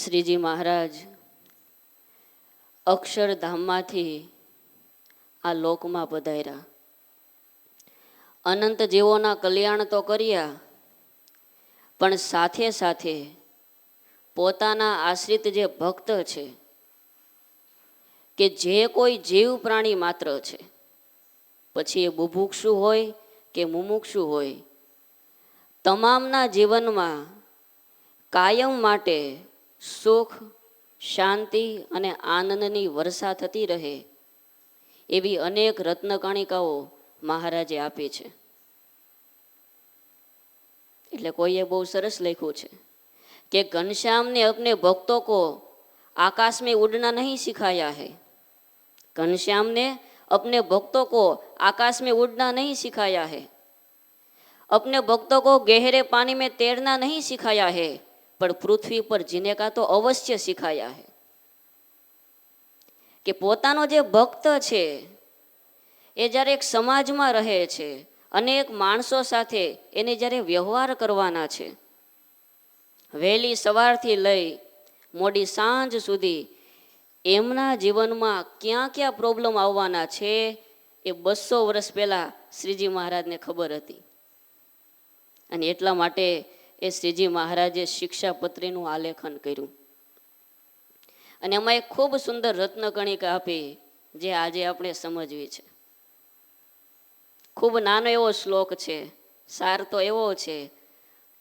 શ્રીજી મહારાજ અક્ષરધામમાંથી આ લોકમાં પધાર્યા. અનંત જીવોના કલ્યાણ તો કર્યા, પણ સાથે સાથે પોતાના આશ્રિત જે ભક્ત છે, કે જે કોઈ જીવ પ્રાણી માત્ર છે, પછી એ બુભુક્ષુ હોય કે મુમુક્ષુ હોય, તમામના જીવનમાં કાયમ માટે સુખ, શાંતિ અને આનંદની વર્ષા થતી રહે એવી અનેક રત્નકણિકાઓ મહારાજે આપી છે. એટલે કોઈએ બહુ સરસ લખ્યું છે કે ઘનશ્યામ ને अपने भक्तों को आकाश में उड़ना नहीं सिखाया है. घनश्याम ने अपने भक्तों को आकाश में उड़ना नहीं सिखाया है. अपने भक्तों को गहरे पानी में तैरना नहीं सिखाया है, पर पृथ्वी पर जीने का तो अवश्य सिखाया है. કે પોતાનો જે ભક્ત છે એ જ્યારે એક સમાજમાં રહે છે, અનેક માણસો સાથે એને જ્યારે વ્યવહાર કરવાના છે, વહેલી સવારથી લઈ મોડી સાંજ સુધી એમના જીવનમાં ક્યાં ક્યાં પ્રોબ્લેમ આવવાના છે એ 200 વર્ષ પહેલા શ્રીજી મહારાજને ખબર હતી. અને એટલા માટે એ શ્રીજી મહારાજે શિક્ષાપત્રીનું આલેખન કર્યું. અને એમાં એક ખૂબ સુંદર રત્નકણિકા આપી જે આજે આપણે સમજવી છે. ખૂબ નાનો એવો શ્લોક છે, સાર તો એવો છે,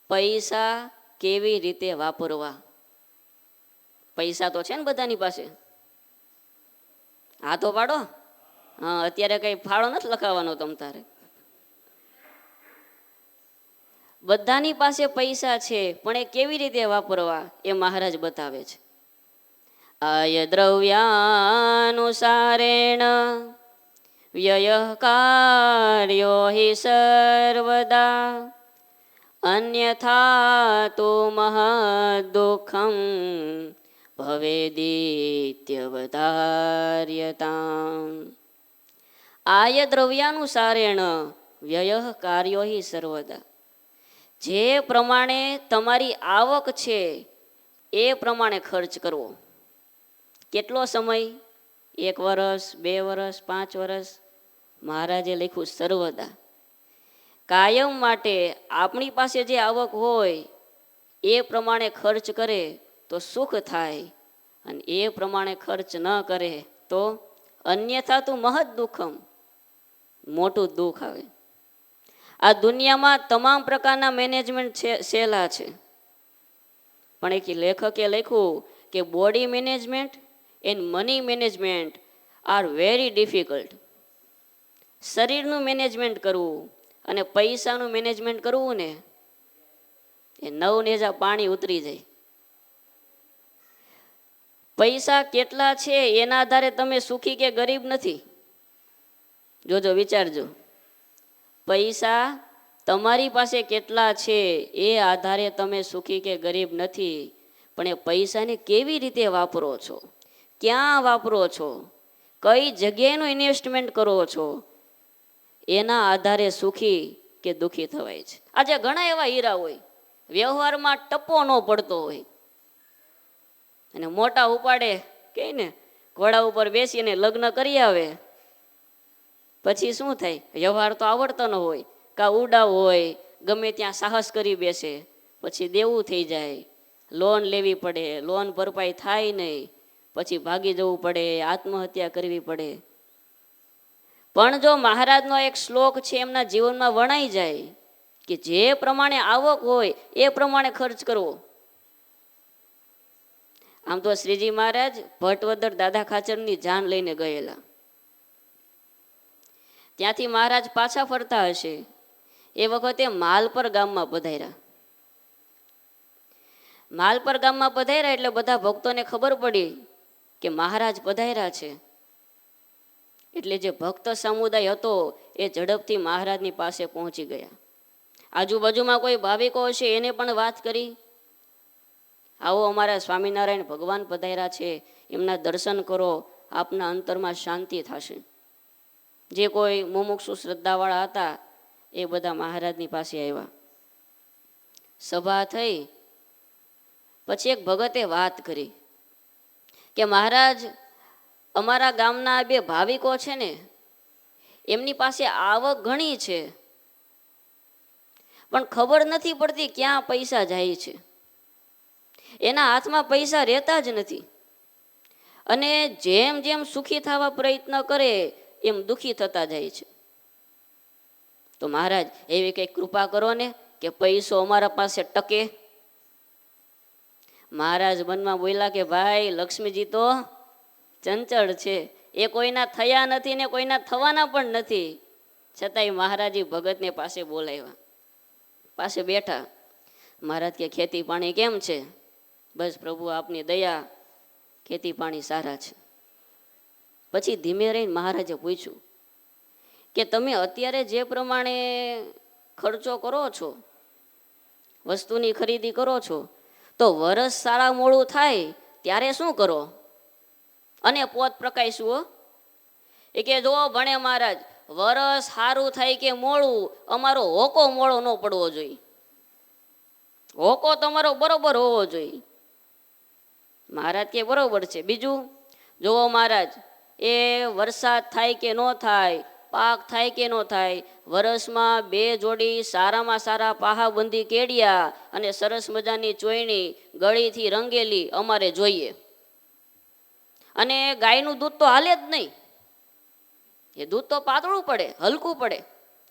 પૈસા કેવી રીતે વાપરવા. પૈસા તો છે ને બધાની પાસે, હા તો પાડો. હા, અત્યારે કઈ ફાળો નથી લખાવાનો તમ તારે. બધાની પાસે પૈસા છે, પણ એ કેવી રીતે વાપરવા એ મહારાજ બતાવે છે. આય દ્રવ્યાનુસારેણ વ્યય કાર્યો હિ સર્વદા અન્યથા તો મહદુઃખમ ભવેદિત્યવધાર્યતામ. આય દ્રવ્યાનુસારેણ વ્યય કાર્યો હિ સર્વદા. જે પ્રમાણે તમારી આવક છે એ પ્રમાણે ખર્ચ કરવો. કેટલો સમય? 1 વર્ષ, 2 વર્ષ, 5 વર્ષ? મહારાજે લખ્યું સર્વદા. કાયમ માટે આપણી પાસે જે આવક હોય એ પ્રમાણે ખર્ચ કરે તો સુખ થાય, અને એ પ્રમાણે ખર્ચ ન કરે તો અન્યથા તો મહદ દુઃખમ, મોટું દુઃખ આવે. આ દુનિયામાં તમામ પ્રકારના મેનેજમેન્ટ સહેલા છે, પણ એક લેખકે લખ્યું કે body management and money management are very difficult. શરીરનું મેનેજમેન્ટ કરવું અને પૈસાનું મેનેજમેન્ટ કરવું ને એ નવનેજા પાણી ઉતરી જાય. પૈસા કેટલા છે એના આધારે તમે સુખી કે ગરીબ નથી. જોજો, વિચારજો. પૈસા તમારી પાસે કેટલા છે એ આધારે તમે સુખી કે ગરીબ નથી, પણ એ પૈસાને કેવી રીતે વાપરો છો, ક્યાં વાપરો છો, કઈ જગ્યાએનું ઇન્વેસ્ટમેન્ટ કરો છો, એના આધારે સુખી કે દુઃખી થવાય છે. આજે ઘણા એવા હીરા હોય, વ્યવહારમાં ટપ્પો ન પડતો હોય, અને મોટા ઉપાડે કે ને ઘોડા ઉપર બેસીને લગ્ન કરી આવે, પછી શું થાય? વ્યવહાર તો આવડતો ન હોય, કા ઉડાવ હોય, ગમે ત્યાં સાહસ કરી બેસે, પછી દેવું થઈ જાય, લોન લેવી પડે, લોન ભરપાઈ થાય નહીં, પછી ભાગી જવું પડે, આત્મહત્યા કરવી પડે. પણ જો મહારાજનો એક શ્લોક છે એમના જીવનમાં વણાઈ જાય કે જે પ્રમાણે આવક હોય એ પ્રમાણે ખર્ચ કરવો. આમ તો શ્રીજી મહારાજ ભટવદર દાદા ખાચરની જાન લઈને ગયેલા. ત્યાંથી મહારાજ પાછા ફરતા હશે એ વખતે માલપર ગામમાં પધાર્યા. માલપર ગામમાં પધાર્યા એટલે બધા ભક્તોને ખબર પડી કે મહારાજ પધાર્યા છે. એટલે જે ભક્ત સમુદાય હતો એ ઝડપથી મહારાજની પાસે પહોંચી ગયા. આજુબાજુમાં કોઈ ભાવિકો હશે એને પણ વાત કરી, આવો અમારા સ્વામિનારાયણ ભગવાન પધાર્યા છે, એમના દર્શન કરો, આપના અંતરમાં શાંતિ થશે. જે કોઈ મુમુક્ષુ શ્રદ્ધાવાળા હતા એ બધા મહારાજની પાસે આવ્યા. સભા થઈ પછી એક ભગતે વાત કરી કે મહારાજ, અમારા ગામના બે ભાવિકો છે ને, એમની પાસે આવક ઘણી છે, પણ ખબર નથી પડતી ક્યાં પૈસા જાય છે. એના હાથમાં પૈસા રહેતા જ નથી, અને જેમ જેમ સુખી થવા પ્રયત્ન કરે એમ દુખી થતા જાય છે. તો મહારાજ, એવી કંઈક કૃપા કરો ને કે પૈસો અમારા પાસે ટકે. મહારાજ મનમાં બોલ્યા કે ભાઈ, લક્ષ્મીજી તો ચંચળ છે, એ કોઈના થયા નથી ને કોઈના થવાના પણ નથી. છતાંય મહારાજી ભગતને પાસે બોલાવ્યા, પાસે બેઠા. મહારાજ કે ખેતી પાણી કેમ છે? બસ પ્રભુ આપની દયા, ખેતી પાણી સારા છે. પછી ધીમે રહીને મહારાજે પૂછ્યું કે તમે અત્યારે જે પ્રમાણે ખર્ચો કરો છો, વસ્તુની ખરીદી કરો છો, તો વરસ સારા મોડું થાય ત્યારે શું કરો? અને પોત પ્રકાશવું એ કે જો ભણે મહારાજ, વરસ સારું થાય કે મોડું, અમારો હોકો મોડો ન પડવો જોઈએ, હોકો તમારો બરોબર હોવો જોઈએ. મહારાજ કે બરોબર છે. બીજું જોવો મહારાજ, એ વરસાદ થાય કે ન થાય, પાક થાય કે ન થાય, વરસમાં 2 જોડી સારામાં સારા પાહાબંધી કેડિયા અને સરસ મજાની ચોયણી ગળીથી રંગેલી અમારે જોઈએ. અને ગાયનું દૂધ તો હાલે જ નહીં, એ દૂધ તો પાતળું પડે, હલકું પડે,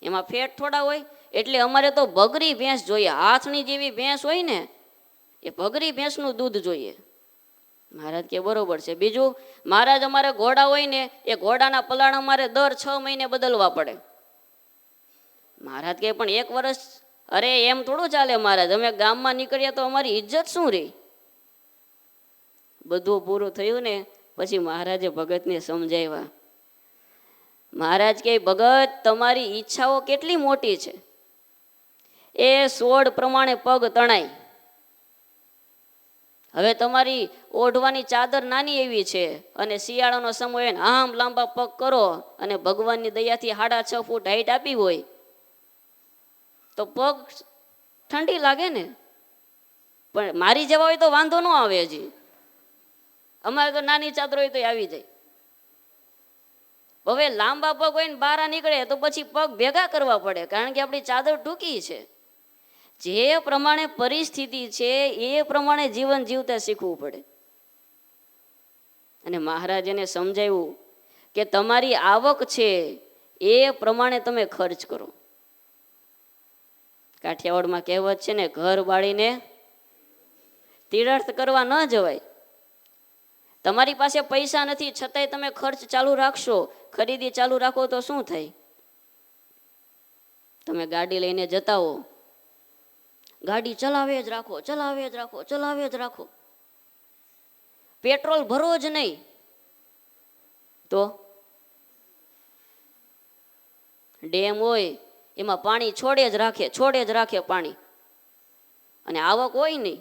એમાં ફેટ થોડા હોય. એટલે અમારે તો ભગરી ભેંસ જોઈએ, હાથની જેવી ભેંસ હોય ને, એ ભગરી ભેંસનું દૂધ જોઈએ. મહારાજ કે બરોબર છે. બીજું મહારાજ, અમારે ઘોડા હોય ને, એ ઘોડાના પલાણ અમારે દર 6 મહિને બદલવા પડે. મહારાજ કે પણ 1 વર્ષ, અરે એમ થોડું ચાલે મહારાજ, અમે ગામમાં નીકળ્યા તો અમારી ઇજ્જત શું રહી? બધું પૂરું થયું ને પછી મહારાજે ભગતને સમજાવ્યા. મહારાજ કે ભગત, તમારી ઈચ્છાઓ કેટલી મોટી છે, એ 16 પ્રમાણે પગ તણાય. હવે તમારી ઓઢવાની ચાદર નાની એવી છે, અને શિયાળાનો સમય હોય ને આમ લાંબા પગ કરો, અને ભગવાનની દયાથી 6.5 ફૂટ હાઈટ આપી હોય તો પગ ઠંડી લાગે ને. પણ મારી જેવા હોય તો વાંધો ન આવે. હજી અમારે તો નાની ચાદર હોય તો આવી જાય. હવે લાંબા પગ હોય ને બહાર નીકળે તો પછી પગ ભેગા કરવા પડે, કારણ કે આપણી ચાદર ટૂંકી છે. જે પ્રમાણે પરિસ્થિતિ છે એ પ્રમાણે જીવન જીવતા શીખવું પડે. અને મહારાજ એને સમજાવ્યું કે તમારી આવક છે એ પ્રમાણે તમે ખર્ચ કરો. કાઠિયાવાડમાં કહેવત છે ને, ઘર બાળીને તીર્થ કરવા ન જવાય. તમારી પાસે પૈસા નથી છતાંય તમે ખર્ચ ચાલુ રાખશો, ખરીદી ચાલુ રાખો તો શું થાય? તમે ગાડી લઈને જતા હો, ગાડી ચલાવે જ રાખો, ચલાવે જ રાખો, ચલાવે જ રાખો, પેટ્રોલ ભરો જ નહીં તો ડેમ હોય એમાં પાણી છોડે જ રાખે, છોડે જ રાખે પાણી, અને આવક હોય નહીં.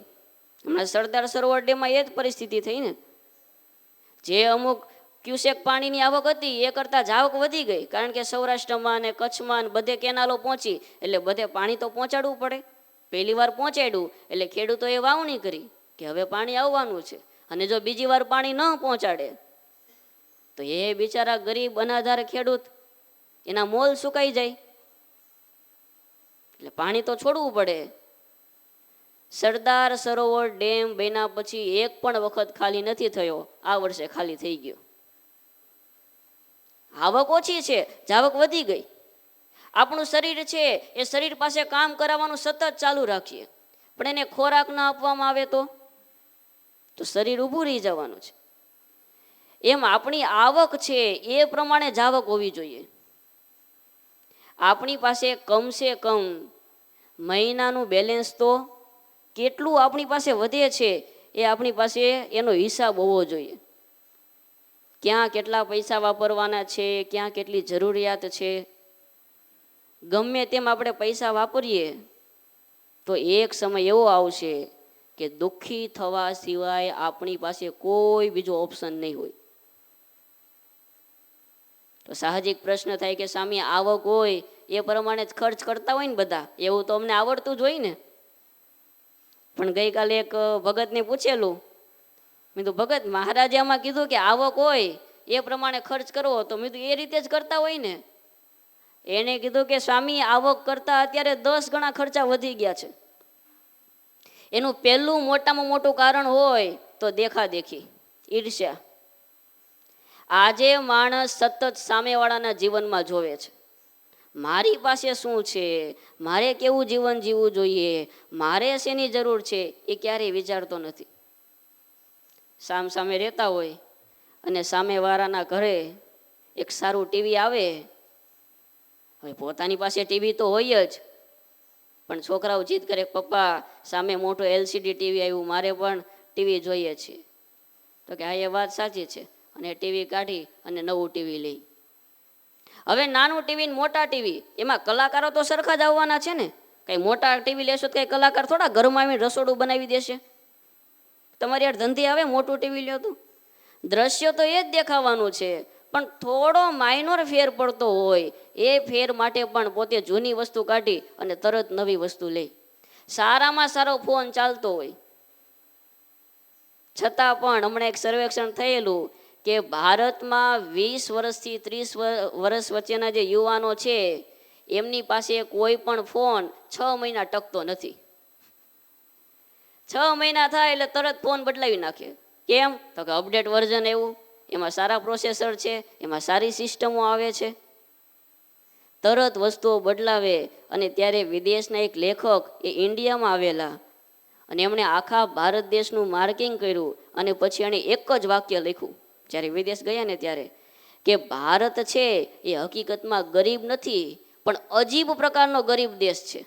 હમણાં સરદાર સરોવર ડેમમાં એ જ પરિસ્થિતિ થઈ ને. જે અમુક ક્યુસેક પાણીની આવક હતી એ કરતાં જ આવક વધી ગઈ, કારણ કે સૌરાષ્ટ્રમાં અને કચ્છમાં બધે કેનાલો પહોંચી, એટલે બધે પાણી તો પહોંચાડવું પડે. પહેલી વાર પહોંચાડ્યું એટલે ખેડૂતોએ વાવણી કરી કે હવે પાણી આવવાનું છે, અને જો બીજી વાર પાણી ન પહોંચાડે તો એ બિચારા ગરીબ અનાધાર ખેડૂત, એના મોલ સુકાઈ જાય. એટલે પાણી તો છોડવું પડે. સરદાર સરોવર ડેમ બન્યા પછી એક પણ વખત ખાલી નથી થયો. આ વર્ષે ખાલી થઈ ગયો. આવક ઓછી છે, જાવક વધી ગઈ. આપણું શરીર છે, એ શરીર પાસે કામ કરાવવાનું સતત ચાલુ રાખીએ, પણ એને ખોરાક ન આપવામાં આવે તો શરીર ઊભું રહી જવાનું છે. એમ આપણી આવક છે એ પ્રમાણે જાવક હોવી જોઈએ. આપણી પાસે કમસે કમ મહિનાનું બેલેન્સ તો કેટલું આપણી પાસે વધે છે એ આપણી પાસે એનો હિસાબ હોવો જોઈએ. ક્યાં કેટલા પૈસા વાપરવાના છે, ક્યાં કેટલી જરૂરિયાત છે. ગમે તેમ આપણે પૈસા વાપરીએ તો એક સમય એવો આવશે કે દુઃખી થવા સિવાય આપણી પાસે કોઈ બીજો ઓપ્શન નહીં હોય. તો સાહજિક પ્રશ્ન થાય કે સ્વામી, આવક હોય એ પ્રમાણે જ ખર્ચ કરતા હોય ને બધા, એવું તો અમને આવડતું જ હોય ને. પણ ગઈકાલે એક ભગતને પૂછેલું, મેં તો ભગત મહારાજે આમાં કીધું કે આવક હોય એ પ્રમાણે ખર્ચ કરવો, તો મેં તો એ રીતે જ કરતા હોય ને. એને કીધું કે સ્વામી આવક કરતા અત્યારે 10 ગણા ખર્ચા વધી ગયા છે. એનું પહેલું મોટામાં મોટું કારણ હોય તો દેખાદેખી, ઈર્ષ્યા. આજે માણસ સતત સામેવાળાના જીવનમાં જોવે છે, મારી પાસે શું છે, મારે કેવું જીવન જીવવું જોઈએ, મારે શેની જરૂર છે, એ ક્યારેય વિચારતો નથી. સામે રહેતા હોય અને સામેવાળાના ઘરે એક સારું ટીવી આવે, હવે પોતાની પાસે ટીવી તો હોય જ, પણ છોકરાઓ જીદ કરે, પપ્પા સામે મોટો LCD ટીવી આવ્યું, મારે પણ ટીવી જોઈએ છે. તો કે હા, એ વાત સાચી છે, અને ટીવી કાઢી અને નવું ટીવી લઈ. હવે નાનું ટીવી ને મોટા ટીવી, એમાં કલાકારો તો સરખા જ આવવાના છે ને. કઈ મોટા ટીવી લેશો તો કઈ કલાકાર થોડા ઘરમાં આવીને રસોડું બનાવી દેશે. તમારી યાર ધંધી આવે મોટું ટીવી લ્યો તો દ્રશ્ય તો એ જ દેખાવાનું છે, પણ થોડો માઇનોર ફેર પડતો હોય, એ ફેર માટે પણ પોતે જૂની વસ્તુ કાઢી અને તરત નવી વસ્તુ લે. સારામાં સારો ફોન ચાલતો હોય છતાં પણ હમણાં એક સર્વેક્ષણ થયેલું કે ભારતમાં 20 વર્ષથી 30 વર્ષ વચ્ચેના જે યુવાનો છે, એમની પાસે કોઈ પણ ફોન 6 મહિના ટકતો નથી. 6 મહિના થાય એટલે તરત ફોન બદલાવી નાખે. કેમ? તો કે અપડેટ વર્ઝન એવું, એમાં સારા પ્રોસેસર છે, એમાં સારી સિસ્ટમો આવે છે, તરત વસ્તુઓ બદલાવે. અને ત્યારે વિદેશના એક લેખક એ ઇન્ડિયામાં આવેલા અને એમણે આખા ભારત દેશનું માર્કિંગ કર્યું અને પછી એણે એક જ વાક્ય લખ્યું જ્યારે વિદેશ ગયા ને ત્યારે, કે ભારત છે એ હકીકતમાં ગરીબ નથી, પણ અજીબ પ્રકારનો ગરીબ દેશ છે.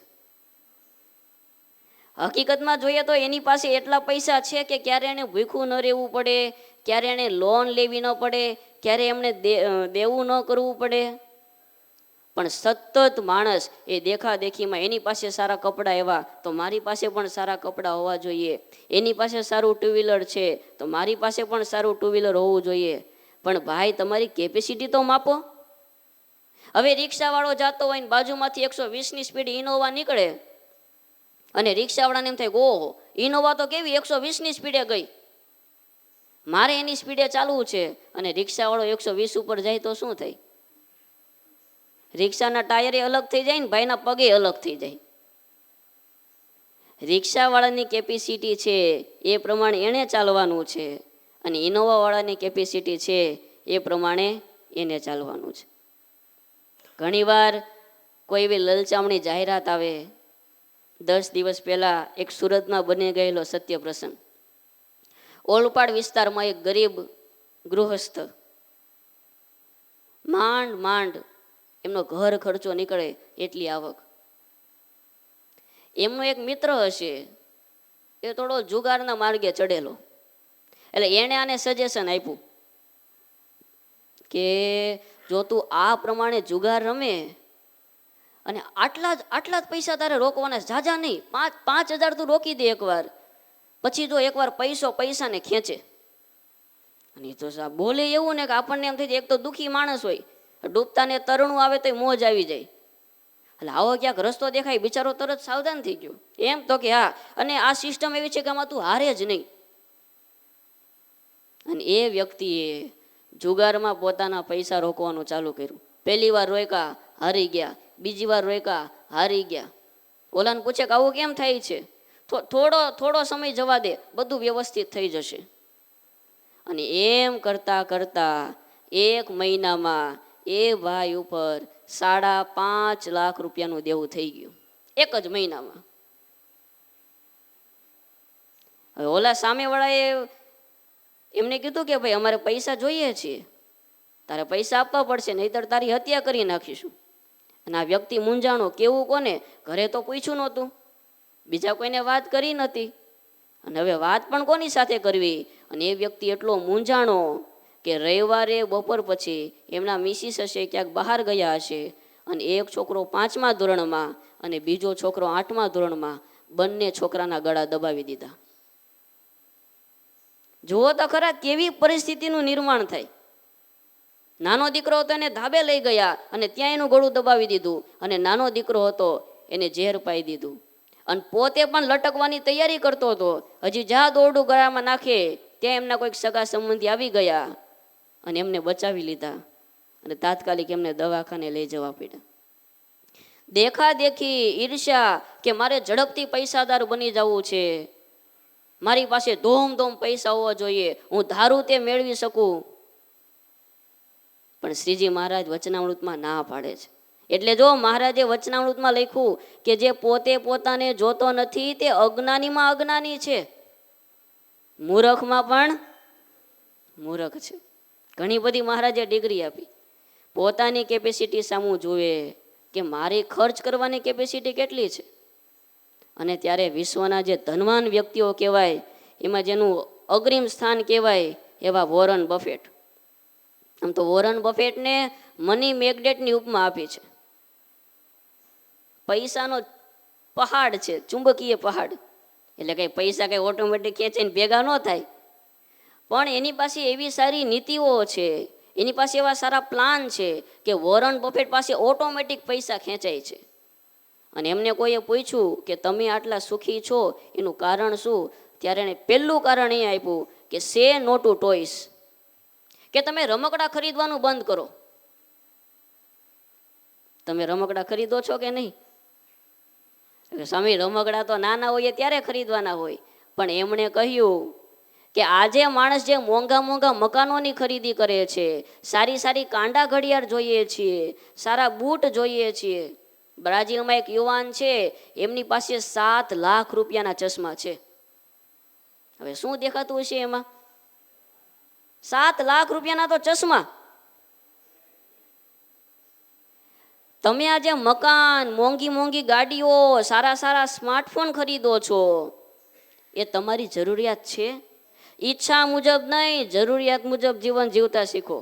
હકીકતમાં જોઈએ તો એની પાસે એટલા પૈસા છે કે ક્યારે એને ભૂખ્યું ન રહેવું પડે, ક્યારે એને લોન લેવી ન પડે, ક્યારે એમને દેવું ન કરવું પડે. પણ સતત માણસ એ દેખાદેખીમાં, એની પાસે સારા કપડાં એવા તો મારી પાસે પણ સારા કપડાં હોવા જોઈએ, એની પાસે સારું ટુ વ્હીલર છે તો મારી પાસે પણ સારું ટુ વ્હીલર હોવું જોઈએ. પણ ભાઈ તમારી કેપેસિટી તો માપો. હવે રિક્ષાવાળો જતો હોય ને બાજુમાંથી 120ની સ્પીડ ઇનોવા નીકળે અને રિક્ષાવાળાને એમ થાય, ઓહો ઇનોવા તો કેવી 120ની સ્પીડે ગઈ, મારે એની સ્પીડે ચાલવું છે. અને રિક્ષાવાળો 120 ઉપર જાય તો શું થાય? રિક્ષાના ટાયરે અલગ થઈ જાય ને ભાઈના પગે અલગ થઈ જાય. રિક્ષાવાળાની કેપેસિટી છે એ પ્રમાણે એણે ચાલવાનું છે, અને ઇનોવાવાળાની કેપેસિટી છે એ પ્રમાણે એને ચાલવાનું છે. ઘણીવાર કોઈ એવી લલચામણી જાહેરાત આવે. 10 દિવસ પહેલા એક સુરતમાં બની ગયેલો સત્ય પ્રસંગ. ઓલપાડ વિસ્તારમાં એક ગરીબ ગૃહસ્થ માંડ એમનો ઘર ખર્ચો નીકળે એટલી આવક. એમનો એક મિત્ર હશે, એ થોડો જુગારના માર્ગે ચડેલો, એટલે એણે આને સજેશન આપ્યું કે જો તું આ પ્રમાણે જુગાર રમે અને આટલા જ પૈસા તારે રોકવાના, ઝાઝા નહીં, 5,000 તું રોકી દે એકવાર, પછી જો એકવાર પૈસાને ખેંચે. અને તો સાહેબ બોલે એવું ને કે આપણને એમ થઈ જાય, એક તો દુઃખી માણસ હોય, ડૂબતાને તરણું આવે તો મોજ આવી જાય. એટલે આવો ક્યાંક રસ્તો દેખાય, બિચારો તરત સાવધાન થઈ ગયો. એમ તો કે હા, અને આ સિસ્ટમ એવી છે કે આમાં તું હારે જ નહીં. અને એ વ્યક્તિએ જુગારમાં પોતાના પૈસા રોકવાનું ચાલુ કર્યું. પહેલી વાર રોક્યા, હારી ગયા, બીજી વાર રોક્યા, હારી ગયા. ઓલાને પૂછે કે આવું કેમ થાય છે? થોડો સમય જવા દે, બધું વ્યવસ્થિત થઈ જશે. અને એમ કરતા કરતા 1 મહિનામાં એ ભાઈ ઉપર 5.5 લાખ રૂપિયાનું દેવું થઈ ગયું, એક જ મહિનામાં. હવે ઓલા સામેવાળાએ એમને કીધું કે ભાઈ અમારે પૈસા જોઈએ છીએ, તારે પૈસા આપવા પડશે, નહીતર તારી હત્યા કરી નાખીશું. અને આ વ્યક્તિ મૂંઝાણો, કેવું કોને? ઘરે તો પૂછ્યું નહોતું, બીજા કોઈને વાત કરી નથી, અને હવે વાત પણ કોની સાથે કરવી? અને એ વ્યક્તિ એટલો મૂંઝાણો કે રવિવારે બપોર પછી એમના મિસિસ હશે ક્યાંક બહાર ગયા હશે, અને એક છોકરો 5મા ધોરણમાં અને બીજો છોકરો 8મા ધોરણમાં, બંને છોકરાના ગળા દબાવી દીધા. જુઓ તો ખરા કેવી પરિસ્થિતિનું નિર્માણ થાય. નાનો દીકરો હતો એને ધાબે લઈ ગયા અને ત્યાં એનું ગળું દબાવી દીધું, અને નાનો દીકરો હતો એને ઝેર પાઈ દીધું. અને પોતે પણ લટકવાની તૈયારી કરતો હતો. હજી જ્યાં દોરડું ગળામાં નાખે ત્યાં એમના કોઈક સગા સંબંધી આવી ગયા અને એમને બચાવી લીધા અને તાત્કાલિક એમને દવાખાને લઈ જવા પડ્યા. દેખાદેખી, ઈર્ષ્યા કે મારે ઝડપથી પૈસાદાર બની જવું છે, મારી પાસે ધોમ પૈસા હોવા જોઈએ, હું ધારું તે મેળવી શકું. પણ શ્રીજી મહારાજ વચનામૃતમાં ના પાડે છે. એટલે જો મહારાજે વચનામૃતમાં લખ્યું કે જે પોતે પોતાને જોતો નથી તે અજ્ઞાનીમાં અજ્ઞાની છે, મૂરખમાં પણ મૂરખ છે. ઘણી બધી મહારાજે ડિગ્રી આપી. પોતાની કેપેસિટી સામું જોવે કે મારી ખર્ચ કરવાની કેપેસિટી કેટલી છે. અને ત્યારે વિશ્વના જે ધનવાન વ્યક્તિઓ કહેવાય એમાં જેનું અગ્રીમ સ્થાન કહેવાય એવા વોરન બફેટ. આમ તો વોરન બફેટને મની મેગ્નેટની ઉપમા આપી છે. પૈસાનો પહાડ છે, ચુંબકીય પહાડ. એટલે કઈ પૈસા કઈ ઓટોમેટિક ખેંચીને ભેગા ન થાય, પણ એની પાસે એવી સારી નીતિઓ છે, એની પાસે એવા સારા પ્લાન છે કે વોરન બફેટ પાસે ઓટોમેટિક પૈસા ખેંચાય છે. અને એમને કોઈએ પૂછ્યું કે તમે આટલા સુખી છો એનું કારણ શું, ત્યારે એને પહેલું કારણ એ આપ્યું કે સે નો ટુ ટોયસ, કે તમે રમકડા ખરીદવાનું બંધ કરો. તમે રમકડા ખરીદો છો કે નહીં? સ્વામી રમકડા તો નાના હોઈએ ત્યારે ખરીદવાના હોય. પણ એમણે કહ્યું કે આજે માણસ જે મોંઘા મકાનોની ખરીદી કરે છે, સારી કાંડા ઘડિયાળ જોઈએ છીએ, સારા બૂટ જોઈએ છીએ. બ્રાઝિલમાં એક યુવાન છે, એમની પાસે 7 લાખ રૂપિયાના ચશ્મા છે. હવે શું દેખાતું હશે એમાં? 7 લાખ રૂપિયાના તો ચશ્મા. તમે આજે મકાન, મોંઘી ગાડીઓ, સારા સ્માર્ટફોન ખરીદો છો, એ તમારી જરૂરિયાત છે? ઈચ્છા મુજબ નહીં, જરૂરિયાત મુજબ જીવન જીવતા શીખો.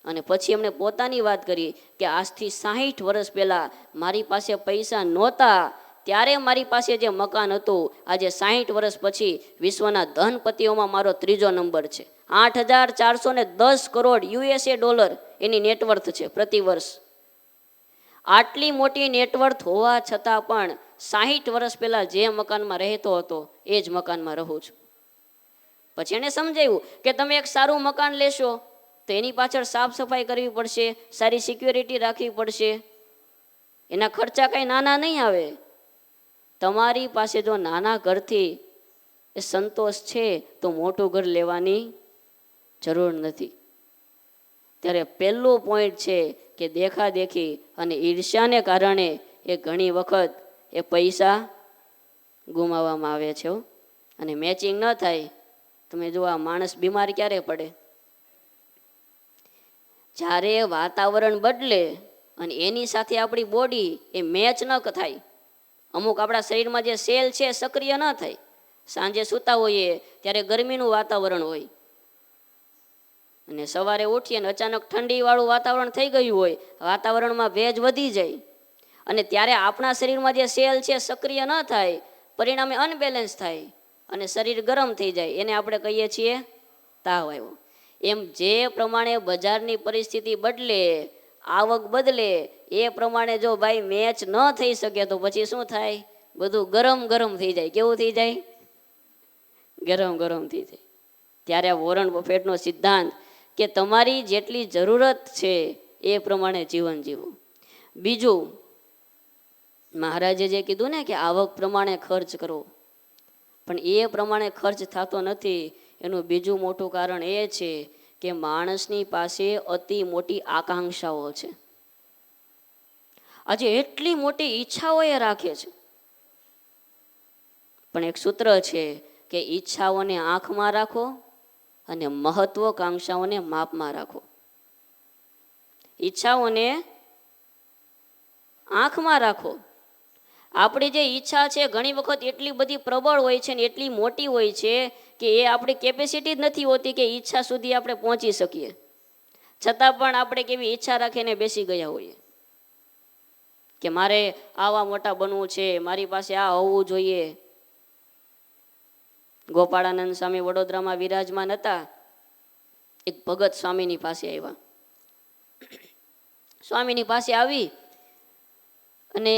અને પછી એમણે પોતાની વાત કરી કે આજથી 60 વર્ષ પહેલાં મારી પાસે પૈસા નહોતા, ત્યારે મારી પાસે જે મકાન હતું, આજે 60 વર્ષ પછી વિશ્વના ધનપતિઓમાં મારો 3જો નંબર છે. 8,410 કરોડ યુએસએ ડોલર એની નેટવર્થ છે પ્રતિ વર્ષ. આટલી મોટી નેટવર્થ હોવા છતાં પણ 60 વર્ષ પહેલાં જે મકાનમાં રહેતો હતો એ જ મકાનમાં રહું છું. પછી એને સમજાવ્યું કે તમે એક સારું મકાન લેશો તો એની પાછળ સાફ સફાઈ કરવી પડશે, સારી સિક્યોરિટી રાખવી પડશે, એના ખર્ચા કંઈ નાના નહીં આવે. તમારી પાસે જો નાના ઘરથી એ સંતોષ છે તો મોટું ઘર લેવાની જરૂર નથી. ત્યારે પહેલું પોઈન્ટ છે કે દેખાદેખી અને ઈર્ષ્યાને કારણે એ ઘણી વખત એ પૈસા ગુમાવવામાં આવે છે. અને મેચિંગ ન થાય. તમે જો આ માણસ બીમાર ક્યારે પડે? જ્યારે વાતાવરણ બદલે અને એની સાથે આપણી બોડી એ મેચ ન થાય. અમુક આપણા શરીરમાં જે સેલ છે સક્રિય ન થાય. સાંજે સૂતા હોઈએ ત્યારે ગરમીનું વાતાવરણ હોય અને સવારે ઉઠીએ અને અચાનક ઠંડીવાળું વાતાવરણ થઈ ગયું હોય, વાતાવરણમાં ભેજ વધી જાય અને ત્યારે આપણા શરીરમાં જે સેલ છે સક્રિય ન થાય, પરિણામે અનબેલેન્સ થાય અને શરીર ગરમ થઈ જાય. એને આપણે કહીએ છીએ તાવ આવ્યો. એમ જે પ્રમાણે બજારની પરિસ્થિતિ બદલે, આવક બદલે, એ પ્રમાણે જો ભાઈ મેચ ન થઈ શકે તો પછી શું થાય? બધું ગરમ થઈ જાય. કેવું થઈ જાય? ગરમ થઈ જાય. ત્યારે વોરન બફેટનો સિદ્ધાંત કે તમારી જેટલી જરૂરત છે એ પ્રમાણે જીવન જીવો. બીજું, મહારાજે જે કીધું ને કે આવક પ્રમાણે ખર્ચ કરો, પણ એ પ્રમાણે ખર્ચ થતો નથી. એનું બીજું મોટું કારણ એ છે કે માણસની પાસે અતિ મોટી આકાંક્ષાઓ છે. આજે એટલી મોટી ઈચ્છાઓ એ રાખે છે, પણ એક સૂત્ર છે કે ઈચ્છાઓને આંખમાં રાખો અને મહત્વકાંક્ષાઓને માપમાં રાખો. ઈચ્છાઓને આંખમાં રાખો. આપણી જે ઈચ્છા છે ઘણી વખત એટલી બધી પ્રબળ હોય છે ને એટલી મોટી હોય છે કે એ આપણી કેપેસિટી જ નથી હોતી કે ઈચ્છા સુધી આપણે પહોંચી શકીએ. છતાં પણ આપણે કેવી ઈચ્છા રાખીને બેસી ગયા હોઈએ કે મારે આવા મોટા બનવું છે, મારી પાસે આ હોવું જોઈએ. ગોપાળાનંદ સ્વામી વડોદરામાં વિરાજમાન હતા. એક ભગત સ્વામીની પાસે આવ્યા. સ્વામીની પાસે આવી અને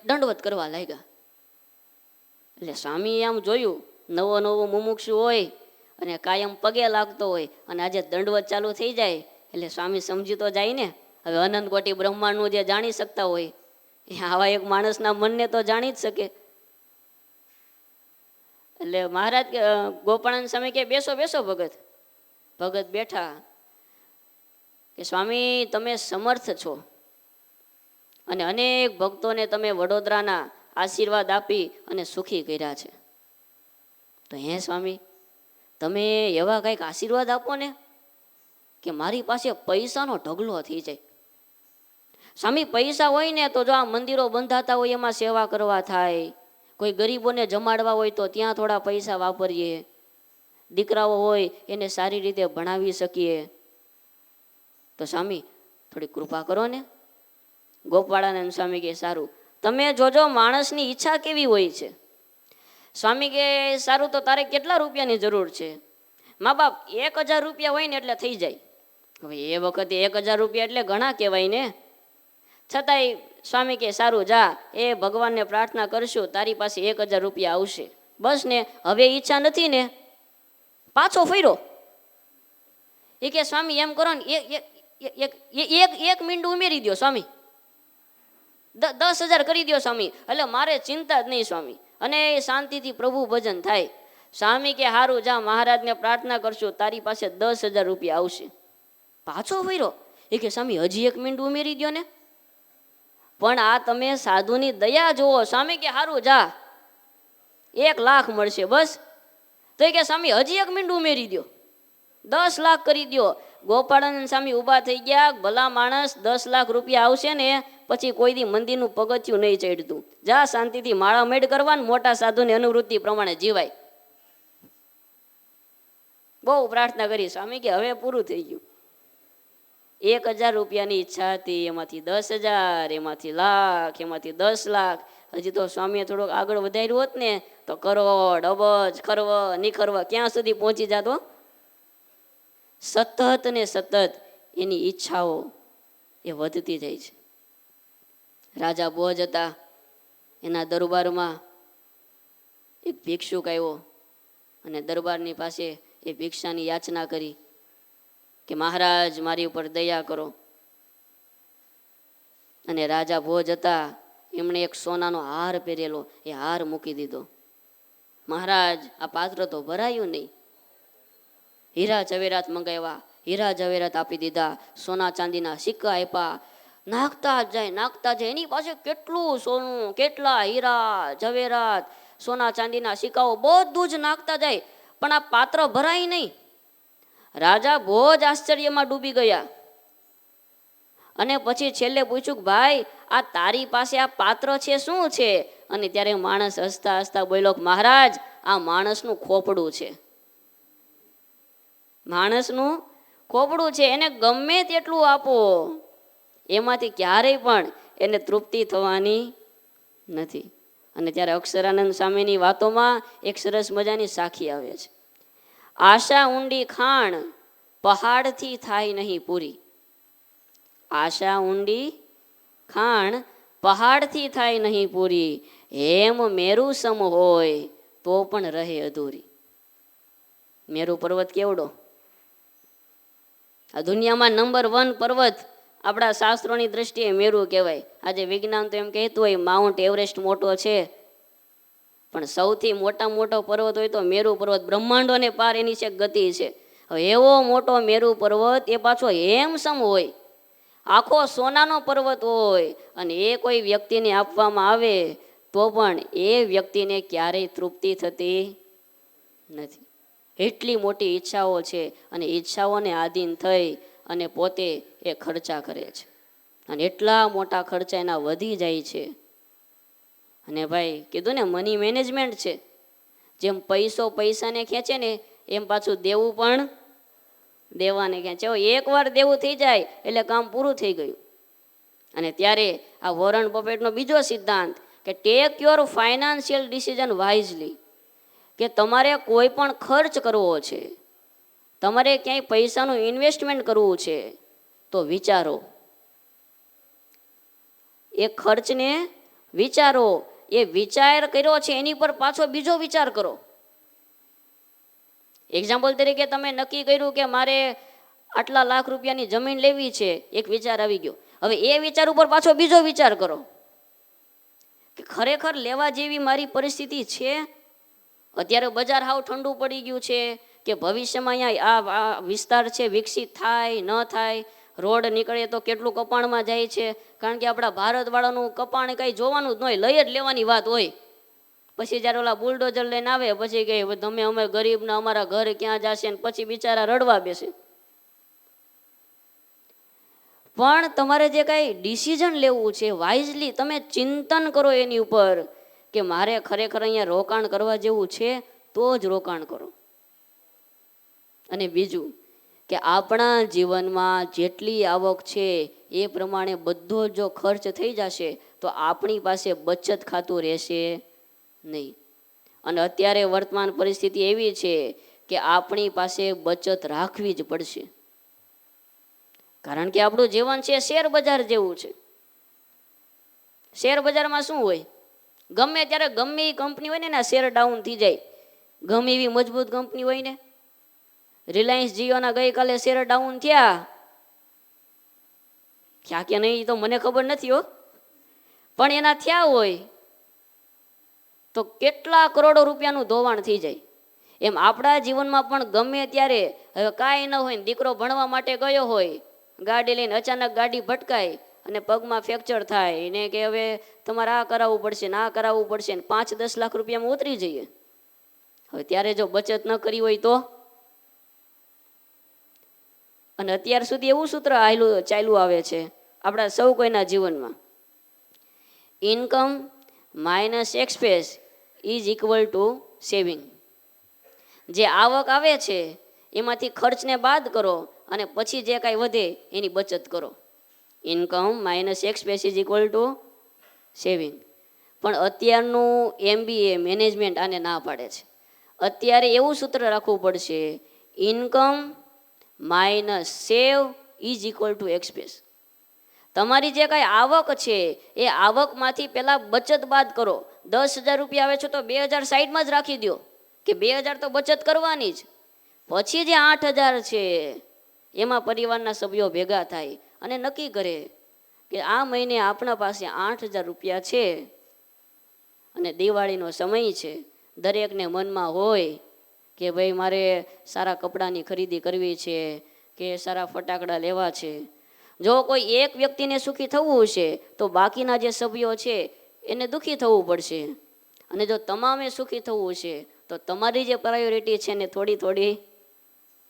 દંડવત કરવા લાગ્યા. એટલે સ્વામીએ આમ જોયું, નવો નવો મુમુક્ષુ હોય અને કાયમ પગે લાગતો હોય અને આજે દંડવત ચાલુ થઈ જાય એટલે સ્વામી સમજી તો જાય ને. હવે અનંત કોટી બ્રહ્માંડનું જે જાણી શકતા હોય એ આવા એક માણસના મનને તો જાણી જ શકે. એટલે મહારાજ ગોપાળાનંદ સ્વામી કે બેસો બેસો ભગત. ભગત બેઠા કે સ્વામી તમે સમર્થ છો અને અનેક ભક્તોને તમે વડોદરાના આશીર્વાદ આપી અને સુખી કર્યા છે. તો હે સ્વામી તમે એવા કંઈક આશીર્વાદ આપો ને કે મારી પાસે પૈસાનો ઢગલો થઈ જાય. સ્વામી પૈસા હોય ને તો જો આ મંદિરો બંધાતા હોય એમાં સેવા કરવા થાય, કોઈ ગરીબોને જમાડવા હોય તો ત્યાં થોડા પૈસા વાપરીએ, દીકરાઓ હોય એને સારી રીતે ભણાવી શકીએ. તો સ્વામી થોડી કૃપા કરો ને. ગોપાળાનંદ સ્વામી કે સારું, તમે જોજો માણસની ઈચ્છા કેવી હોય છે. સ્વામી કે સારું, તો તારે કેટલા રૂપિયાની જરૂર છે? મા બાપ 1000 રૂપિયા હોય ને એટલે થઈ જાય. હવે એ વખતે 1000 રૂપિયા એટલે ઘણા કહેવાય ને. છતાંય સ્વામી કે સારું જા, એ ભગવાનને પ્રાર્થના કરશું તારી પાસે 1000 રૂપિયા આવશે. બસ ને હવે ઈચ્છા નથી ને, પાછો ફર્યો. એ કે સ્વામી એમ કરો ને એક મીંડું ઉમેરી દો સ્વામી, 10,000 કરી દો સ્વામી, એટલે મારે ચિંતા જ નહીં સ્વામી, અને શાંતિથી પ્રભુ ભજન થાય. સ્વામી કે હારું જા, મહારાજને પ્રાર્થના કરશું તારી પાસે 10,000 રૂપિયા આવશે. પાછો ફર્યો. એ કે સ્વામી હજી એક મીંડું ઉમેરી દો ને. પણ આ તમે સાધુની દયા જુઓ. સ્વામી કે હારું જા, 1 લાખ મળશે બસ. તો એ કે સ્વામી હજી એક મીંડું ઉમેરી દો, 10 લાખ કરી દો. ગોપાળાનંદ સ્વામી ઊભા થઈ ગયા. ભલા માણસ 10 લાખ રૂપિયા આવશે ને પછી કોઈ દી મંદિરનું પગથિયું નહીં ચડતું. જા શાંતિથી માળા મેળ કરવા, મોટા સાધુની અનુવૃત્તિ પ્રમાણે જીવાય. બહુ પ્રાર્થના કરી. સ્વામી કે હવે પૂરું થઈ ગયું. 1000 રૂપિયાની ઈચ્છા હતી, એમાંથી 10,000, એમાંથી લાખ, એમાંથી 10 લાખ. હજી તો સ્વામીએ થોડોક આગળ વધાર્યું હોત ને તો કરોડ, અબજ, ખરવ નિખરવ ક્યાં સુધી પહોંચી જતો. સતત ને સતત એની ઈચ્છાઓ એ વધતી જાય છે. રાજા ભોજ હતા, એના દરબારમાં એક ભિક્ષુક આવ્યો અને દરબારની પાસે એ ભિક્ષાની યાચના કરી કે મહારાજ મારી ઉપર દયા કરો. અને રાજા ભોજ હતા, એમણે એક સોનાનો હાર પહેરેલો, એ હાર મૂકી દીધો. મહારાજ આ પાત્ર તો ભરાયું નહીં. હીરા ઝવેરાત મંગાવ્યા, હીરા ઝવેરાત આપી દીધા, સોના ચાંદીના સિક્કા આપ્યા. નાખતા જાય. એની પાસે કેટલું સોનું, કેટલા હીરા ઝવેરાત, સોના ચાંદીના સિક્કાઓ બધું જ નાખતા જાય, પણ આ પાત્ર ભરાય નહીં. રાજા ભોજ આશ્ચર્યમાં ડૂબી ગયા અને પછી છેલ્લે પૂછ્યું કે ભાઈ આ તારી પાસે આ પાત્ર છે શું છે? અને ત્યારે માણસ હસતા હસતા બોલ્યો કે મહારાજ આ માણસનું ખોપડું છે. માણસનું ખોપડું છે, એને ગમે તેટલું આપો એમાંથી ક્યારેય પણ એને તૃપ્તિ થવાની નથી. અને ત્યારે અક્ષરાનંદ સ્વામીની વાતોમાં એક સરસ મજાની સાખી આવે છે. આશા ઊંડી ખાણ પહાડથી થાય નહીં પૂરી. આશા ઊંડી ખાણ પહાડથી થાય નહીં પૂરી, હેમ મેરુ સમ હોય તો પણ રહે અધૂરી. મેરુ પર્વત કેવડો? આ દુનિયામાં નંબર 1 પર્વત આપણા શાસ્ત્રોની દ્રષ્ટિએ મેરુ કહેવાય. આજે વિજ્ઞાન તો એમ કહેતું હોય માઉન્ટ એવરેસ્ટ મોટો છે, પણ સૌથી મોટો પર્વત હોય તો મેરુ પર્વત. બ્રહ્માંડોને પાર એની છે ગતિ છે. હવે એવો મોટો મેરુ પર્વત એ પાછો હેમસમ હોય, આખો સોનાનો પર્વત હોય, અને એ કોઈ વ્યક્તિને આપવામાં આવે તો પણ એ વ્યક્તિને ક્યારેય તૃપ્તિ થતી નથી. એટલી મોટી ઈચ્છાઓ છે અને ઈચ્છાઓને આધીન થઈ અને પોતે એ ખર્ચા કરે છે, અને એટલા મોટા ખર્ચા એના વધી જાય છે. અને ભાઈ કીધું ને મની મેનેજમેન્ટ છે. જેમ પૈસાને ખેંચે ને એમ પાછું દેવું પણ દેવાને ખેંચે. એકવાર દેવું થઈ જાય એટલે કામ પૂરું થઈ ગયું. અને ત્યારે આ વોરન બફેટનો બીજો સિદ્ધાંત કે take your financial decision wisely, કે તમારે કોઈ પણ ખર્ચ કરવો છે, તમારે ક્યાંય પૈસાનું ઇન્વેસ્ટમેન્ટ કરવું છે તો વિચારો. એ ખર્ચને વિચારો એ વિચાર કર્યો છે એની પર પાછો બીજો વિચાર કરો. એક્ઝામ્પલ તરીકે તમે નક્કી કર્યું કે મારે આટલા લાખ રૂપિયાની જમીન લેવી છે, એક વિચાર આવી ગયો. હવે એ વિચાર ઉપર પાછો બીજો વિચાર કરો કે ખરેખર લેવા જેવી મારી પરિસ્થિતિ છે. અત્યારે બજાર હાવ ઠંડુ પડી ગયું છે કે ભવિષ્યમાં અહીંયા આ વિસ્તાર છે વિકસિત થાય ન થાય, રોડ નીકળે તો કેટલું કપાણમાં જાય છે. કારણ કે આપણા ભારતવાળાનું કપાણ કંઈ જોવાનું જ ન હોય, લઈ જ લેવાની વાત હોય. પછી જ્યારે ઓલા બુલડોઝર લઈને આવે પછી કહે તમે અમે ગરીબને અમારા ઘર ક્યાં જશે, ને પછી બિચારા રડવા બેસે. પણ તમારે જે કાંઈ ડિસિઝન લેવું છે વાઇઝલી તમે ચિંતન કરો એની ઉપર કે મારે ખરેખર અહીંયા રોકાણ કરવા જેવું છે તો જ રોકાણ કરો. અને બીજું કે આપણા જીવનમાં જેટલી આવક છે એ પ્રમાણે બધો જો ખર્ચ થઈ જશે તો આપણી પાસે બચત ખાતું રહેશે નહીં. અને અત્યારે વર્તમાન પરિસ્થિતિ એવી છે કે આપણી પાસે બચત રાખવી જ પડશે. કારણ કે આપણું જીવન છે શેર બજાર જેવું છે. શેર બજારમાં શું હોય, ગમે ત્યારે ગમે એ કંપની હોય ને એના શેર ડાઉન થઈ જાય. ગમે એવી મજબૂત કંપની હોય ને, રિલાયન્સ જીઓના ગઈકાલે શેર ડાઉન થયા કે નહીં તો મને ખબર નથી હો, પણ એના થયા હોય તો કેટલા કરોડો રૂપિયાનું ધોવાણ થઈ જાય. એમ આપણા જીવનમાં પણ ગમે ત્યારે હવે કાંઈ ન હોય ને દીકરો ભણવા માટે ગયો હોય, ગાડી લઈને અચાનક ગાડી ભટકાય અને પગમાં ફ્રેક્ચર થાય ને કે હવે તમારે આ કરાવવું પડશે ને આ કરાવવું પડશે ને 5-10 લાખ રૂપિયામાં ઉતરી જઈએ. હવે ત્યારે જો બચત ન કરી હોય તો. અને અત્યાર સુધી એવું સૂત્ર ચાલ્યું આવે છે આપણા સૌ કોઈના જીવનમાં, income minus expense is equal to saving. જે આવક આવે છે એમાંથી ખર્ચને બાદ કરો અને પછી જે કાંઈ વધે એની બચત કરો. Income minus expense is equal to saving. પણ અત્યારનું MBA મેનેજમેન્ટ આને ના પાડે છે. અત્યારે એવું સૂત્ર રાખવું પડશે, income minus save is equal to expense. તમારી જે કાંઈ આવક છે એ આવકમાંથી પહેલાં બચત બાદ કરો. 10,000 રૂપિયા આવે છે તો 2,000 સાઈડમાં જ રાખી દો કે 2,000 તો બચત કરવાની જ. પછી જે 8,000 છે એમાં પરિવારના સભ્યો ભેગા થાય અને નક્કી કરે કે આ મહિને આપણા પાસે 8,000 રૂપિયા છે અને દિવાળીનો સમય છે. દરેકને મનમાં હોય કે ભાઈ મારે સારા કપડાની ખરીદી કરવી છે કે સારા ફટાકડા લેવા છે. જો કોઈ એક વ્યક્તિને સુખી થવું છે તો બાકીના જે સભ્યો છે એને દુઃખી થવું પડશે. અને જો તમામે સુખી થવું છે તો તમારી જે પ્રાયોરિટી છે ને થોડી થોડી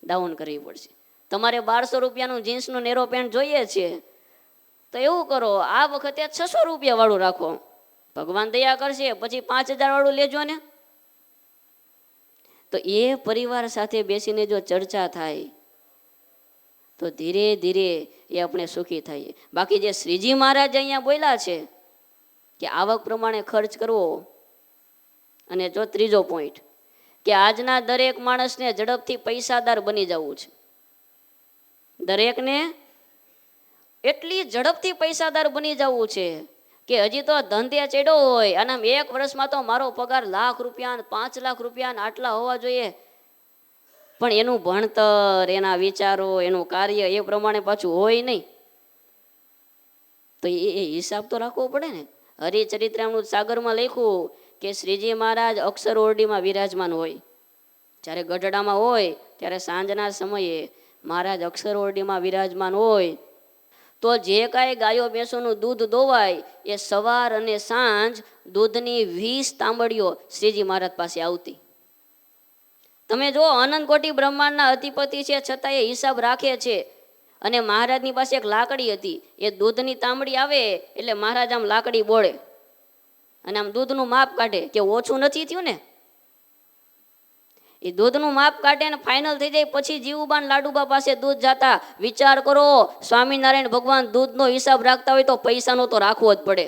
ડાઉન કરવી પડશે. તમારે 1200 રૂપિયાનું જીન્સનું નેરો પેન્ટ જોઈએ છે તો એવું કરો આ વખતે 600 રૂપિયા વાળું રાખો. ભગવાન દયા કરશે પછી 5,000 વાળું લેજો ને. તો એ પરિવાર સાથે બેસીને જો ચર્ચા થાય તો ધીરે ધીરે એ આપણે સુખી થઈએ. બાકી જે શ્રીજી મહારાજ અહીંયા બોલ્યા છે કે આવક પ્રમાણે ખર્ચ કરવો. અને જો ત્રીજો પોઈન્ટ કે આજના દરેક માણસને ઝડપથી પૈસાદાર બની જવું છે. દરેકને એટલી ઝડપથી પૈસાદાર બની જવું છે કે હજી તો ધંધે ચડ્યો હોય અને 1 વર્ષમાં તો મારો પગાર લાખ રૂપિયા 5 લાખ રૂપિયા આટલા હોવા જોઈએ, પણ એનું ભણતર, એના વિચારો, એનું કાર્ય એ પ્રમાણે પાછું હોય નહીં. તો એ હિસાબ તો રાખવો પડે ને. હરિચરિત્રામૃત સાગરમાં લખ્યું કે શ્રીજી મહારાજ અક્ષર ઓરડીમાં વિરાજમાન હોય. જ્યારે ગઢડામાં હોય ત્યારે સાંજના સમયે મહારાજ અક્ષર ઓરડીમાં વિરાજમાન હોય તો જે કાંઈ ગાયો ભેંસોનું દૂધ દોવાય એ સવાર અને સાંજ દૂધની 20 તાંબડીઓ શ્રીજી મહારાજ પાસે આવતી. તમે જો અનંત કોટી બ્રહ્માંડના અધિપતિ છે છતાં એ હિસાબ રાખે છે. અને મહારાજની પાસે એક લાકડી હતી, એ દૂધની તાંબડી આવે એટલે મહારાજ આમ લાકડી બોળે અને આમ દૂધનું માપ કાઢે કે ઓછું નથી થયું ને. એ દૂધનું માપ કાઢે ને ફાઇનલ થઈ જાય પછી જીવુબાન લાડુબા પાસે દૂધ જાતા. વિચાર કરો, સ્વામિનારાયણ ભગવાન દૂધનો હિસાબ રાખતા હોય તો પૈસાનો તો રાખવો જ પડે.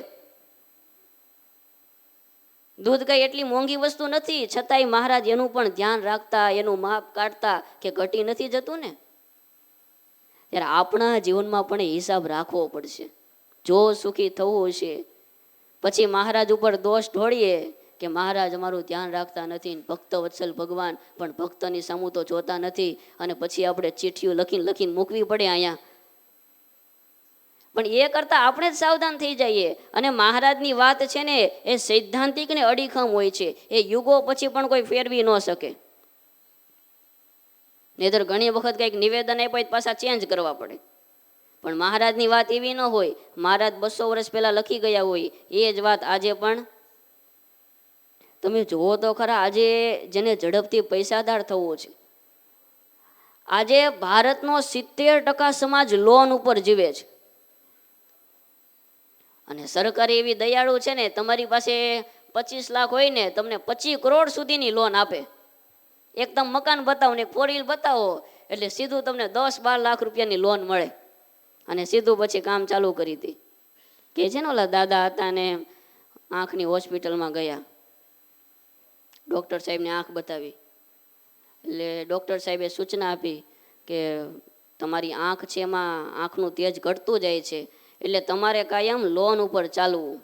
દૂધ કઈ એટલી મોંઘી વસ્તુ નથી, છતાંય મહારાજ એનું પણ ધ્યાન રાખતા, એનું માપ કાઢતા કે ઘટી નથી જતું ને. ત્યારે આપણા જીવનમાં પણ હિસાબ રાખવો પડશે જો સુખી થવું હશે પછી મહારાજ ઉપર દોષ ઢોળીએ કે મહારાજ અમારું ધ્યાન રાખતા નથી, ભક્ત વત્સલ ભગવાન પણ ભક્તની સામું તો જોતા નથી, અને પછી આપણે ચિઠ્ઠીઓ લખીને લખીને મૂકવી પડે અહીંયા. પણ એ કરતાં આપણે જ સાવધાન થઈ જઈએ. અને મહારાજની વાત છે ને એ સૈદ્ધાંતિક ને અડીખમ હોય છે, એ યુગો પછી પણ કોઈ ફેરવી ન શકે. નહીંતર ઘણી વખત કંઈક નિવેદન આપ્યું પાછા ચેન્જ કરવા પડે. પણ મહારાજની વાત એવી ન હોય, મહારાજ 200 વર્ષ પહેલા લખી ગયા હોય એ જ વાત આજે પણ. તમે જુઓ તો ખરા, આજે જેને ઝડપથી પૈસાદાર થવો છે, આજે ભારતનો 70% સમાજ લોન ઉપર જીવે છે. અને સરકાર એવી દયાળુ છે ને, તમારી પાસે 25 લાખ હોય ને તમને 25 કરોડ સુધીની લોન આપે. એકદમ મકાન બતાવો ને 4 વ્હીલ બતાવો એટલે સીધું તમને 10-12 લાખ રૂપિયાની લોન મળે. અને સીધું પછી કામ ચાલુ કરી દે. કે છે ને ઓલા દાદા હતા ને આંખની હોસ્પિટલમાં ગયા, ડૉક્ટર સાહેબને આંખ બતાવી એટલે ડૉક્ટર સાહેબે સૂચના આપી કે તમારી આંખ છે એમાં આંખનું તેજ ઘટતું જાય છે, એટલે તમારે કાયમ લોન ઉપર ચાલવું,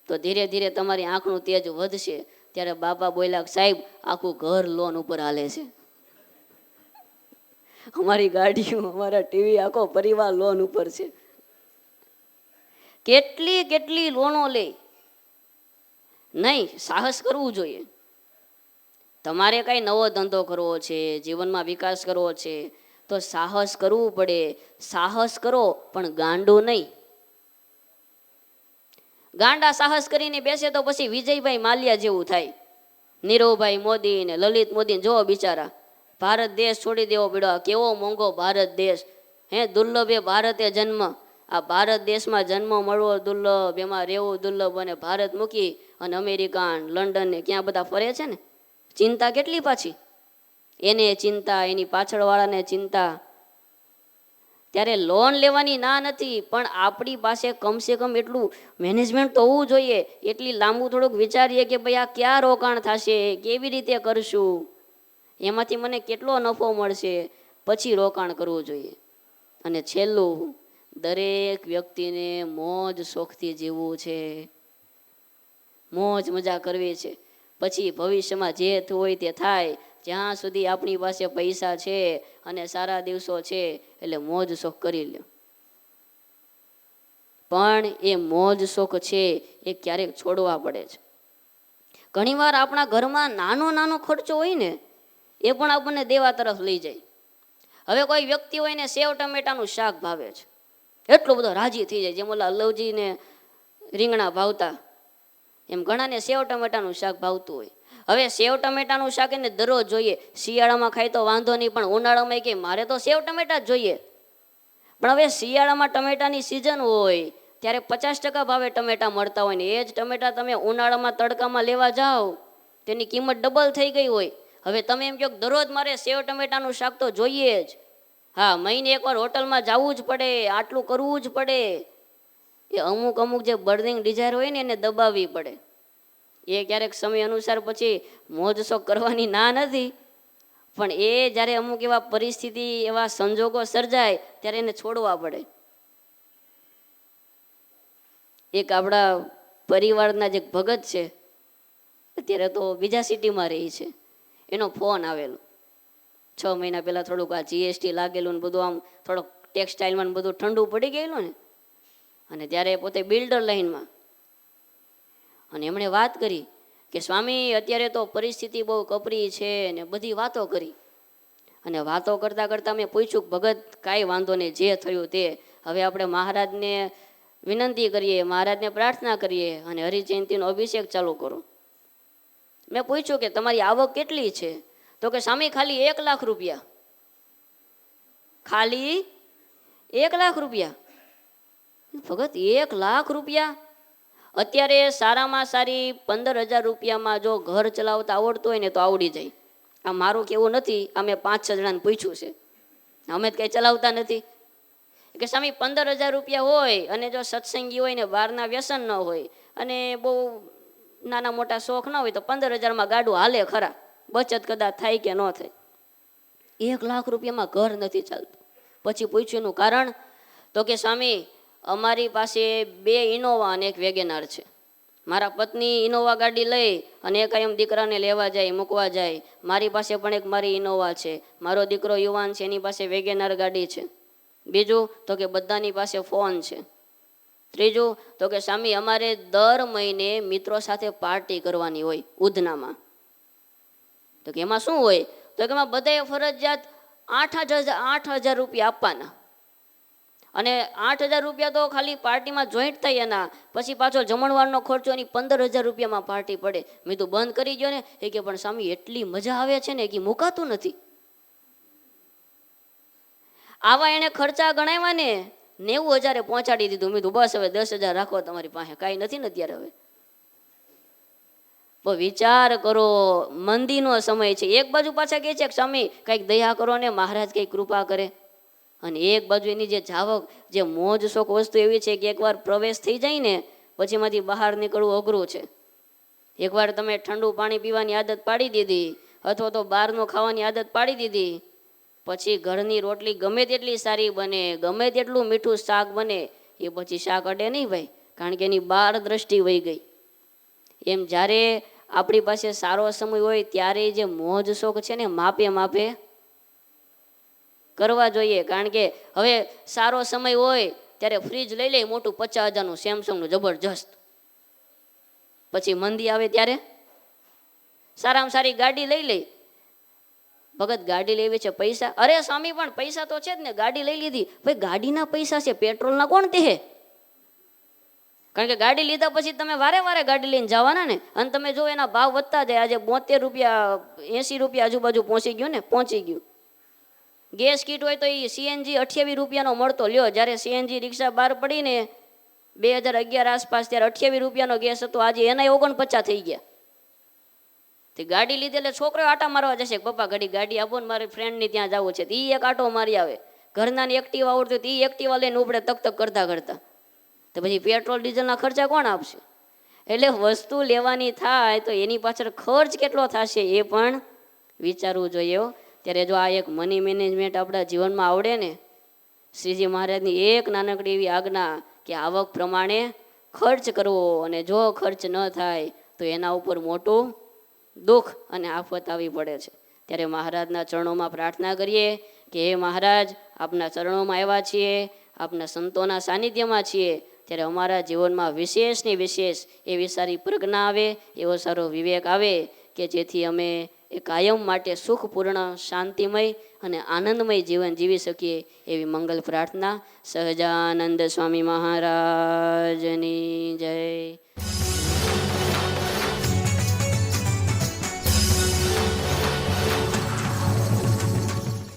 તો ધીરે ધીરે તમારી આંખનું તેજ વધશે. ત્યારે બાપા બોલ્યા, સાહેબ આખું ઘર લોન ઉપર હાલે છે, અમારી ગાડીઓ અમારા ટીવી આખો પરિવાર લોન ઉપર છે. કેટલી કેટલી લોનો લે. નહીં, સાહસ કરવું જોઈએ. તમારે કાંઈ નવો ધંધો કરવો છે, જીવનમાં વિકાસ કરવો છે તો સાહસ કરવું પડે. સાહસ કરો પણ ગાંડું નહીં. ગાંડા સાહસ કરીને બેસે તો પછી વિજયભાઈ માલ્યા જેવું થાય. નીરવભાઈ મોદી ને લલિત મોદી જો બિચારા ભારત દેશ છોડી દેવો પડ્યો. કેવો મોંઘો ભારત દેશ, હે દુર્લભે ભારતે જન્મ. આ ભારત દેશમાં જન્મ મળવો દુર્લભ, એમાં રહેવું દુર્લભ, અને ભારત મૂકી અને અમેરિકા લંડન ને ક્યાં બધા ફરે છે ને. ચિંતા કેટલી પાછી, એને ચિંતા, એની પાછળવાળાને ચિંતા. ત્યારે લોન લેવાની ના નથી, પણ આપણી પાસે કમસે કમ એટલું મેનેજમેન્ટ તો હોવું જોઈએ. એટલી લાંબુ થોડુંક વિચારીએ કે ભાઈ આ ક્યાં રોકાણ થશે, કેવી રીતે કરશું, એમાંથી મને કેટલો નફો મળશે, પછી રોકાણ કરવું જોઈએ. અને છેલ્લું, દરેક વ્યક્તિને મોજ શોખથી જીવવું છે, મોજ મજા કરવી છે. પછી ભવિષ્યમાં જે હોય તે થાય. જ્યાં સુધી આપણી પાસે પૈસા છે અને સારા દિવસો છે એટલે મોજ શોખ કરી લ્યો. પણ એ મોજ શોખ છે એ ક્યારેક છોડવા પડે છે. ઘણીવાર આપણા ઘરમાં નાનો નાનો ખર્ચો હોય ને એ પણ આપણને દેવા તરફ લઈ જાય. હવે કોઈ વ્યક્તિ હોય ને સેવ ટમેટાનું શાક ભાવે છે, એટલો બધો રાજી થઈ જાય. જેમ ઓલા અલ્લવજીને રીંગણા ભાવતા, એમ ઘણાને સેવ ટમેટાનું શાક ભાવતું હોય. હવે સેવ ટમેટાનું શાક એને દરરોજ જોઈએ. શિયાળામાં ખાય તો વાંધો નહીં, પણ ઉનાળામાં કે મારે તો સેવ ટમેટા જ જોઈએ. પણ હવે શિયાળામાં ટમેટાની સિઝન હોય ત્યારે 50% ભાવે ટમેટા મળતા હોય ને એ જ ટમેટા તમે ઉનાળામાં તડકામાં લેવા જાઓ તેની કિંમત ડબલ થઈ ગઈ હોય. હવે તમે એમ કહો દરરોજ મારે સેવ ટમેટાનું શાક તો જોઈએ જ. હા, મહિને એકવાર હોટલમાં જવું જ પડે, આટલું કરવું જ પડે. એ અમુક અમુક જે બર્નિંગ ડિઝાયર હોય ને એને દબાવવી પડે. એ ક્યારેક સમય અનુસાર પછી મોજ શોખ કરવાની ના નથી, પણ એ જ્યારે અમુક એવા પરિસ્થિતિ એવા સંજોગો સર્જાય ત્યારે એને છોડવા પડે. એક આપણા પરિવારના જે ભગત છે, અત્યારે તો બીજા સિટીમાં રહી છે, એનો ફોન આવેલો 6 મહિના પહેલાં. થોડુંક આ જીએસટી લાગેલું ને બધું, આમ થોડોક ટેક્સટાઇલમાં બધું ઠંડુ પડી ગયેલું ને, અને ત્યારે પોતે બિલ્ડર લાઇનમાં. અને એમણે વાત કરી કે સ્વામી અત્યારે તો પરિસ્થિતિ બહુ કપરી છે ને બધી વાતો કરી. અને વાતો કરતાં કરતાં મેં પૂછ્યું, ભગત કાંઈ વાંધો નહીં, જે થયું તે. હવે આપણે મહારાજને વિનંતી કરીએ, મહારાજને પ્રાર્થના કરીએ અને હરિજયંતીનો અભિષેક ચાલુ કરો. મેં પૂછ્યું કે તમારી આવક કેટલી છે? તો કે સ્વામી ખાલી 1 લાખ રૂપિયા. ખાલી 1 લાખ રૂપિયા? ભગત 1 લાખ રૂપિયા? અત્યારે સારામાં સારી 15,000 રૂપિયામાં જો ઘર ચલાવતા આવડતું હોય ને તો આવડી જાય. આ મારું કેવું નથી, આ મેં 5-6 જણાને પૂછ્યું છે, અમે જ કંઈ ચલાવતા નથી. કે સ્વામી 15,000 રૂપિયા હોય અને જો સત્સંગી હોય ને બહારના વ્યસન ન હોય અને બહુ નાના મોટા શોખ ન હોય તો 15,000માં ગાડું હાલે ખરા, બચત કદાચ થાય કે ન થાય. 1 લાખ રૂપિયામાં ઘર નથી ચાલતું. પછી પૂછ્યું એનું કારણ, તો કે સ્વામી અમારી પાસે 2 ઇનોવા અને 1 વેગેનાર છે. મારા પત્ની ઇનોવા ગાડી લઈ અને કાયમ દીકરાને લેવા જાય, મૂકવા જાય. મારી પાસે પણ એક મારી ઇનોવા છે. મારો દીકરો યુવાન છે, એની પાસે વેગેનાર ગાડી છે. બીજું તો કે બધાની પાસે ફોન છે. ત્રીજું તો કે સ્વામી અમારે દર મહિને મિત્રો સાથે પાર્ટી કરવાની હોય ઉધનામાં. તો કે એમાં શું હોય? તો કે એમાં બધાએ ફરજિયાત 8,000 રૂપિયા આપવાના. અને 8,000 રૂપિયા તો ખાલી પાર્ટીમાં જોઈન્ટ થાય એના, પછી પાછો જમણવારનો ખર્ચો એની 15,000 રૂપિયામાં પાર્ટી પડે. મેં તો બંધ કરી ગયો ને. એ કે પણ સ્વામી એટલી મજા આવે છે ને કે મુકાતું નથી. આવા એને ખર્ચા ગણાવ્યા ને 90,000 પહોંચાડી દીધું. મેં તો બસ હવે 10,000 રાખો તમારી પાસે, કાંઈ નથી ને અત્યારે હવે. પણ વિચાર કરો, મંદીનો સમય છે. એક બાજુ પાછા કહે છે કે સ્વામી કંઈક દયા કરો ને, મહારાજ કંઈક કૃપા કરે. અને એક બાજુ એની જે જાવક, જે મોજ શોખ વસ્તુ એવી છે કે એકવાર પ્રવેશ થઈ જાય ને પછી એમાંથી બહાર નીકળવું અઘરું છે. એકવાર તમે ઠંડુ પાણી પીવાની આદત પાડી દીધી અથવા તો બહારનું ખાવાની આદત પાડી દીધી, પછી ઘરની રોટલી ગમે તેટલી સારી બને, ગમે તેટલું મીઠું શાક બને, એ પછી શાક અડે નહીં ભાઈ, કારણ કે એની બહાર દ્રષ્ટિ વહી ગઈ. એમ જ્યારે આપણી પાસે સારો સમય હોય ત્યારે જે મોજ શોખ છે ને માપે માપે કરવા જોઈએ. કારણ કે હવે સારો સમય હોય ત્યારે ફ્રીજ લઈ લે મોટું 50,000નું સેમસંગનું જબરજસ્ત. પછી મંદી આવે ત્યારે સારામાં સારી ગાડી લઈ લે. ભગત ગાડી લેવી છે, પૈસા, અરે સ્વામી પણ પૈસા તો છે જ ને, ગાડી લઈ લીધી. ભાઈ ગાડીના પૈસા છે, પેટ્રોલના કોણ તે? કારણ કે ગાડી લીધા પછી તમે વારે વારે ગાડી લઈને જવાના ને. અને તમે જો એના ભાવ વધતા જાય, આજે 72 રૂપિયા 80 રૂપિયા આજુબાજુ પહોંચી ગયું. ગેસ કીટ હોય તો એ સીએનજી 28 રૂપિયાનો મળતો. લ્યો, જ્યારે સીએનજી રિક્ષા બહાર પડીને 2011 આસપાસ ત્યારે 28 રૂપિયાનો ગેસ હતો, આજે એના 49 થઈ ગયા. તે ગાડી લીધે એટલે છોકરો આટા મારવા જશે, પપ્પા ઘડી ગાડી આપો ને, મારી ફ્રેન્ડની ત્યાં જવું છે. એ એક આટો મારી આવે. ઘરનાને એક્ટિવા આવડતું તો એ એક્ટિવા લઈને ઉપડે તક તક કરતા કરતા. તો પછી પેટ્રોલ ડીઝલના ખર્ચા કોણ આપશે? એટલે વસ્તુ લેવાની થાય તો એની પાછળ ખર્ચ કેટલો થશે એ પણ વિચારવું જોઈએ. ત્યારે જો આ એક મની મેનેજમેન્ટ આપણા જીવનમાં આવડે ને, શ્રીજી મહારાજની એક નાનકડી એવી આજ્ઞા કે આવક પ્રમાણે ખર્ચ કરવો, અને જો ખર્ચ ન થાય તો એના ઉપર મોટું દુઃખ અને આફત આવી પડે છે. ત્યારે મહારાજના ચરણોમાં પ્રાર્થના કરીએ કે હે મહારાજ, આપના ચરણોમાં આવ્યા છીએ, આપના સંતોના સાનિધ્યમાં છીએ, ત્યારે અમારા જીવનમાં વિશેષની વિશેષ એવી સારી પ્રજ્ઞા આવે, એવો સારો વિવેક આવે કે જેથી અમે એ કાયમ માટે સુખપૂર્ણ, શાંતિમય અને આનંદમય જીવન જીવી શકીએ. એવી મંગલ પ્રાર્થના. સહજાનંદ સ્વામી મહારાજની જય.